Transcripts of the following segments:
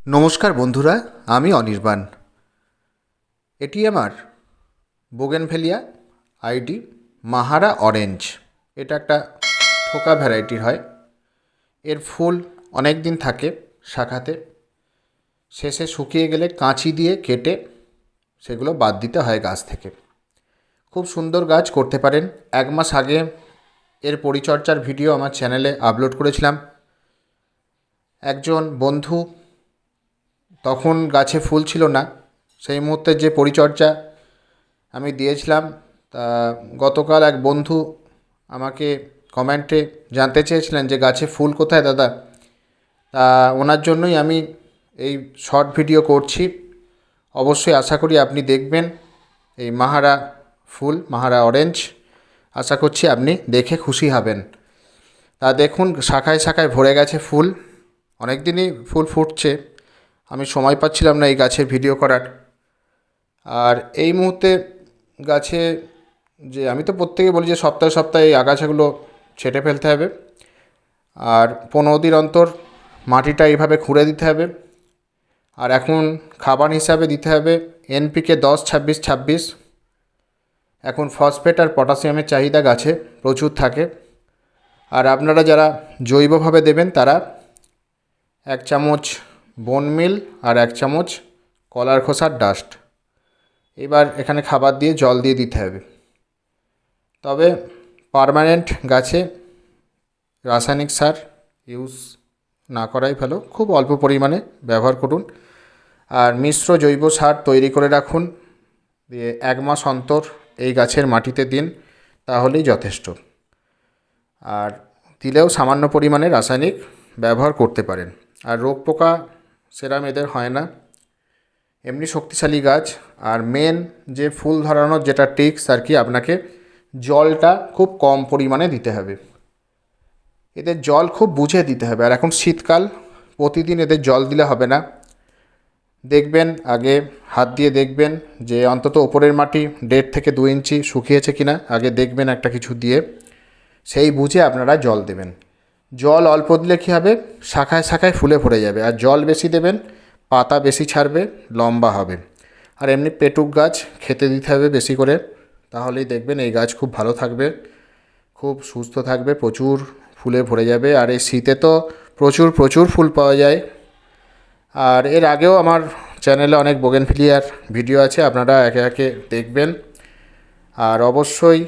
নমস্কার বন্ধুরা, আমি অনির্বাণ। এটি আমার বোগেনভেলিয়া আইডি মাহারা অরেঞ্জ। এটা একটা থোকা ভ্যারাইটির হয়। এর ফুল অনেক দিন থাকে শাখাতে, শেষে শুকিয়ে গেলে কাঁচি দিয়ে কেটে সেগুলো বাদ দিতে হয় গাছ থেকে। খুব সুন্দর গাছ, করতে পারেন। 1 মাস আগে এর পরিচর্যার ভিডিও আমার চ্যানেলে আপলোড করেছিলাম। একজন বন্ধু, তখন গাছে ফুল ছিল না, সেই মুহূর্তে যে পরিচর্যা আমি দিয়েছিলাম, তা গতকাল এক বন্ধু আমাকে কমেন্টে জানতে চেয়েছিলেন যে গাছে ফুল কোথায় দাদা। তা ওনার জন্যই আমি এই শর্ট ভিডিও করছি। অবশ্যই আশা করি আপনি দেখবেন এই মাহারা ফুল, মাহারা অরেঞ্জ। আশা করছি আপনি দেখে খুশি হবেন। তা দেখুন, শাখায় শাখায় ভরে গেছে ফুল, অনেক দিনই ফুল ফুটছে। আমি সময় পাচ্ছিলাম না এই গাছের ভিডিও করার। আর এই মুহূর্তে গাছে যে আমি তো প্রত্যেকে বলি যে সপ্তাহে সপ্তাহে এই আগাছাগুলো ছেঁটে ফেলতে হবে, আর 15 দিন অন্তর মাটিটা এইভাবে খুঁড়ে দিতে হবে। আর এখন খাবার হিসাবে দিতে হবে NPK 10-26-26। এখন ফসফেট আর পটাশিয়ামের চাহিদা গাছে প্রচুর থাকে। আর আপনারা যারা জৈবভাবে দেবেন তারা 1 চামচ বোন মিল আর 1 চামচ কলার খোসার ডাস্ট, এবার এখানে খাবার দিয়ে জল দিয়ে দিতে হবে। তবে পার্মানেন্ট গাছে রাসায়নিক সার ইউজ না করাই ভালো, খুব অল্প পরিমাণে ব্যবহার করুন। আর মিশ্র জৈব সার তৈরি করে রাখুন, দিয়ে 1 মাস অন্তর এই গাছের মাটিতে দিন, তাহলেই যথেষ্ট। আর দিলেও সামান্য পরিমাণে রাসায়নিক ব্যবহার করতে পারেন। আর রোগ পোকা সেরম এদের হয় না, এমনি শক্তিশালী গাছ। আর মেন যে ফুল ধরানোর যেটা টিক্স আর কি, আপনাকে জলটা খুব কম পরিমাণে দিতে হবে। এদের জল খুব বুঝে দিতে হবে। আর এখন শীতকাল, প্রতিদিন এদের জল দিলে হবে না। দেখবেন, আগে হাত দিয়ে দেখবেন যে অন্তত ওপরের মাটি 1.5 থেকে 2 ইঞ্চি শুকিয়েছে কিনা, আগে দেখবেন একটা কিছু দিয়ে, সেই বুঝে আপনারা জল দেবেন। জল অল্প দিলে কী হবে, শাখায় শাখায় ফুলে ভরে যাবে। আর জল বেশি দেবেন, পাতা বেশি ছাড়বে, লম্বা হবে। আর এমনি পেটুক গাছ খেতে দিতে হবে বেশি করে, তাহলেই দেখবেন এই গাছ খুব ভালো থাকবে, খুব সুস্থ থাকবে, প্রচুর ফুলে ভরে যাবে। আর এই শীতে তো প্রচুর প্রচুর ফুল পাওয়া যায়। আর এর আগেও আমার চ্যানেলে অনেক বোগেনভেলিয়ার ভিডিও আছে, আপনারা একে একে দেখবেন। আর অবশ্যই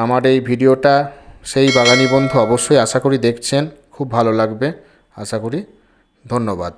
আমার এই ভিডিওটা সেই বাগানি বন্ধু অবশ্যই আশা করি দেখছেন, খুব ভালো লাগবে আশা করি। ধন্যবাদ।